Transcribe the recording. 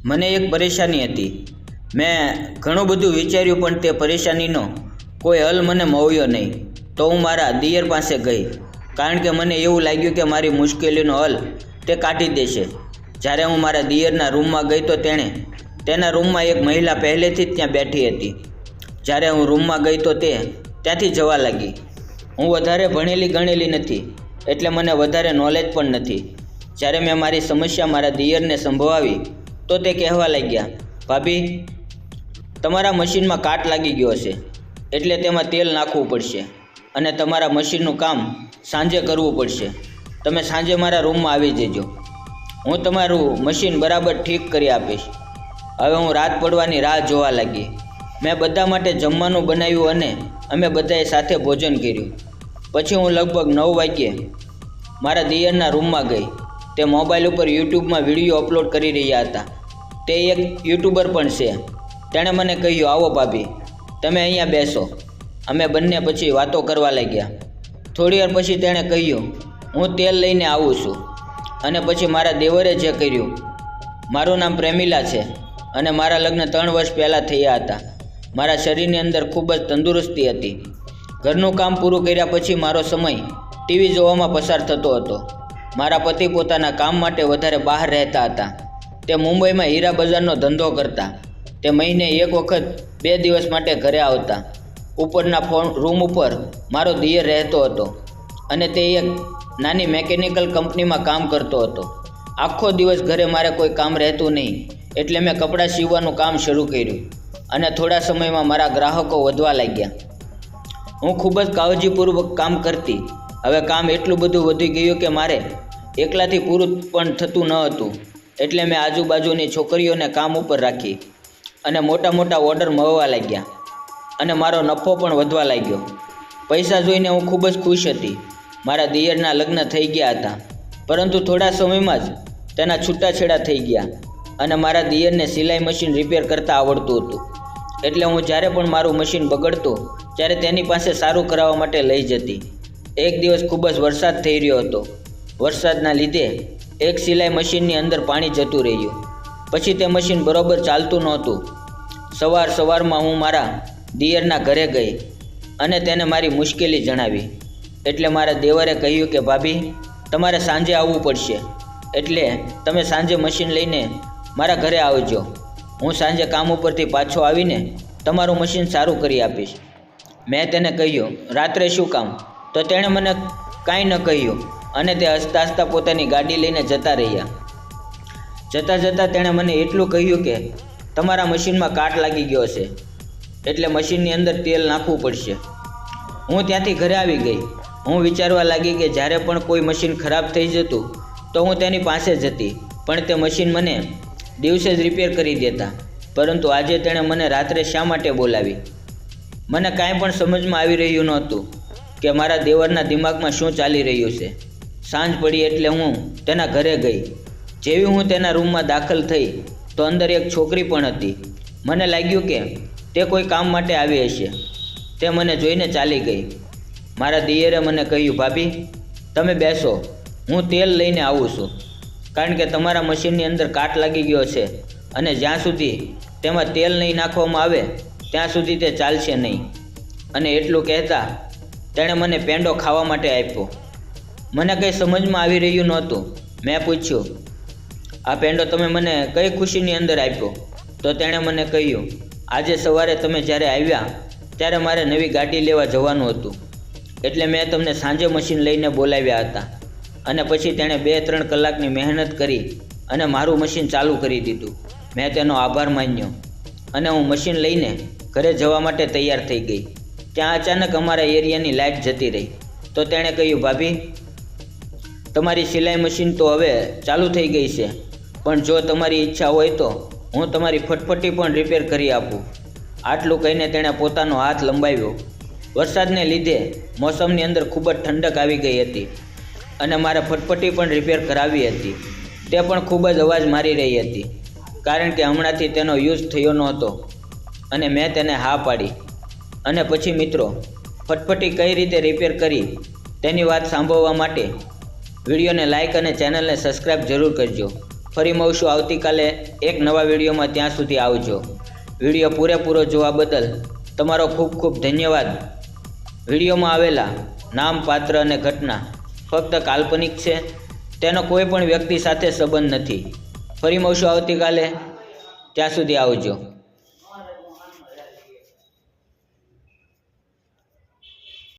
મને એક પરેશાની હતી। મેં ઘણું બધું વિચાર્યું પણ તે પરેશાનીનો કોઈ હલ મને મળ્યો નહીં। તો હું મારા દિયર પાસે ગઈ, કારણ કે મને એવું લાગ્યું કે મારી મુશ્કેલીનો હલ તે કાઢી દેશે। જ્યારે હું મારા દિયરના રૂમમાં ગઈ તો તેના રૂમમાં એક મહિલા પહેલેથી જ ત્યાં બેઠી હતી। જ્યારે હું રૂમમાં ગઈ તો તે ત્યાંથી જવા લાગી। હું વધારે ભણેલી ગણેલી નથી, એટલે મને વધારે નોલેજ પણ નથી। જ્યારે મેં મારી સમસ્યા મારા દિયરને સંભળાવી તો તે કહેવા લાગ્યા, ભાભી, તમારા મશીનમાં કાટ લાગી ગયો હશે, એટલે તેમાં તેલ નાખવું પડશે અને તમારા મશીનનું કામ સાંજે કરવું પડશે। તમે સાંજે મારા રૂમમાં આવી જજો, હું તમારું મશીન બરાબર ઠીક કરી આપીશ। હવે હું રાત પડવાની રાહ જોવા લાગી। મેં બધા માટે જમવાનું બનાવ્યું અને અમે બધાએ સાથે ભોજન કર્યું। પછી હું લગભગ 9 વાગ્યે મારા દિયરના રૂમમાં ગઈ। તે મોબાઈલ ઉપર યુટ્યુબમાં વિડીયો અપલોડ કરી રહ્યા હતા। તે એક યુટ્યુબર પણ છે। તેણે મને કહ્યું, આવો ભાભી, તમે અહીંયા બેસો। અમે બંને પછી વાતો કરવા લાગ્યા। થોડી વાર પછી તેણે કહ્યું, હું તેલ લઈને આવું છું। અને પછી મારા દેવરે જે કર્યું। મારું નામ પ્રેમિલા છે અને મારા લગ્ન 3 વર્ષ પહેલાં થયા હતા। મારા શરીરની અંદર ખૂબ જ તંદુરસ્તી હતી। ઘરનું કામ પૂરું કર્યા પછી મારો સમય ટીવી જોવામાં પસાર થતો હતો। મારા પતિ પોતાના કામ માટે વધારે બહાર રહેતા હતા। તે મુંબઈમાં હીરા બજારનો ધંધો કરતા। તે મહિને એક વખત 2 દિવસ માટે ઘરે આવતા। ઉપરના રૂમ ઉપર મારો દિયર રહેતો હતો અને તે એક નાની મેકેનિકલ કંપનીમાં કામ કરતો હતો। આખો દિવસ ઘરે મારે કોઈ કામ રહેતું નહીં, એટલે મેં કપડાં સીવવાનું કામ શરૂ કર્યું અને થોડા સમયમાં મારા ગ્રાહકો વધવા લાગ્યા। હું ખૂબ જ કાળજીપૂર્વક કામ કરતી। હવે કામ એટલું બધું વધી ગયું કે મારે એકલાથી પૂરું પણ થતું ન હતું, એટલે મેં આજુબાજુની છોકરીઓને કામ ઉપર રાખી અને મોટા મોટા ઓર્ડર મળવા લાગ્યા અને મારો નફો પણ વધવા લાગ્યો। પૈસા જોઈને હું ખૂબ જ ખુશ હતી। મારા દિયરના લગ્ન થઈ ગયા હતા, પરંતુ થોડા સમયમાં જ તેના છૂટાછેડા થઈ ગયા અને મારા દિયરને સિલાઈ મશીન રિપેર કરતાં આવડતું હતું। એટલે હું જ્યારે પણ મારું મશીન બગડતું ત્યારે તેની પાસે સારું કરાવવા માટે લઈ જતી। એક દિવસ ખૂબ જ વરસાદ થઈ રહ્યો હતો। વરસાદના લીધે એક સિલાઈ મશીનની અંદર પાણી જતું રહ્યું। પછી તે મશીન બરોબર ચાલતું નહોતું। સવારમાં હું મારા દિયરના ઘરે ગઈ અને તેને મારી મુશ્કેલી જણાવી। એટલે મારા દેવરે કહ્યું કે ભાભી, તમારે સાંજે આવવું પડશે, એટલે તમે સાંજે મશીન લઈને મારા ઘરે આવજો। હું સાંજે કામ ઉપરથી પાછો આવીને તમારું મશીન સારું કરી આપીશ। મેં તેને કહ્યું, રાત્રે શું કામ? તો તેણે મને કાંઈ ન કહ્યું અને તે હસતા હસતા પોતાની ગાડી લઈને જતા રહ્યા। જતાં તેણે મને એટલું કહ્યું કે તમારા મશીનમાં કાટ લાગી ગયો છે, એટલે મશીનની અંદર તેલ નાખવું પડશે। હું ત્યાંથી ઘરે આવી ગઈ। હું વિચારવા લાગી કે જ્યારે પણ કોઈ મશીન ખરાબ થઈ જતું તો હું તેની પાસે જતી, પણ તે મશીન મને દિવસે જ રિપેર કરી દેતા। પરંતુ આજે તેણે મને રાત્રે શા માટે બોલાવી? મને કાંઈ પણ સમજમાં આવી રહ્યું નહોતું કે મારા દેવરના દિમાગમાં શું ચાલી રહ્યું છે। સાંજ પડી એટલે હું તેના ઘરે ગઈ। જેવી હું તેના રૂમમાં દાખલ થઈ તો અંદર એક છોકરી પણ હતી। મને લાગ્યું કે તે કોઈ કામ માટે આવી હશે। તે મને જોઈને ચાલી ગઈ। મારા દિયરે મને કહ્યું, ભાભી, તમે બેસો, હું તેલ લઈને આવું છું, કારણ કે તમારા મશીનની અંદર કાટ લાગી ગયો છે અને જ્યાં સુધી તેમાં તેલ નહીં નાખવામાં આવે ત્યાં સુધી તે ચાલશે નહીં। અને એટલું કહેતા તેણે મને પેંડો ખાવા માટે આપ્યો। મને કંઈ સમજમાં આવી રહ્યું નહોતું। મેં પૂછ્યું, આ પેંડો તમે મને કઈ ખુશીની અંદર આપ્યો? તો તેણે મને કહ્યું, આજે સવારે તમે જ્યારે આવ્યા ત્યારે મારે નવી ગાડી લેવા જવાનું હતું, એટલે મેં તમને સાંજે મશીન લઈને બોલાવ્યા હતા। અને પછી તેણે 2-3 કલાકની મહેનત કરી અને મારું મશીન ચાલુ કરી દીધું। મેં તેનો આભાર માન્યો અને હું મશીન લઈને ઘરે જવા માટે તૈયાર થઈ ગઈ। ત્યાં અચાનક અમારા એરિયાની લાઇટ જતી રહી। તો તેણે કહ્યું, ભાભી, તમારી સિલાઈ મશીન તો હવે ચાલુ થઈ ગઈ છે, પણ જો તમારી ઈચ્છા હોય તો હું તમારી ફટફટી પણ રિપેર કરી આપું। આટલું કહીને તેણે પોતાનો હાથ લંબાવ્યો। વરસાદને લીધે મોસમની અંદર ખૂબ જ ઠંડક આવી ગઈ હતી અને મારે ફટફટી પણ રિપેર કરાવી હતી। તે પણ ખૂબ જ અવાજ મારી રહી હતી, કારણ કે હમણાંથી તેનો યુઝ થયો નહોતો અને મેં તેને હા પાડી। અને પછી મિત્રો, ફટફટી કઈ રીતે રિપેર કરી તેની વાત સાંભળવા માટે વિડીયોને લાઇક અને ચેનલને સબસ્ક્રાઈબ જરૂર કરજો। ફરી મળશું આવતીકાલે એક નવા વિડીયોમાં. ત્યાં સુધી આવજો. વિડીયો પૂરેપૂરો જોવા બદલ તમારો ખૂબ ખૂબ ધન્યવાદ. વિડીયોમાં આવેલા નામ, પાત્ર અને ઘટના ફક્ત કાલ્પનિક છે. તેનો કોઈ પણ વ્યક્તિ સાથે સંબંધ નથી. ફરી મળશું આવતીકાલે. ત્યાં સુધી આવજો.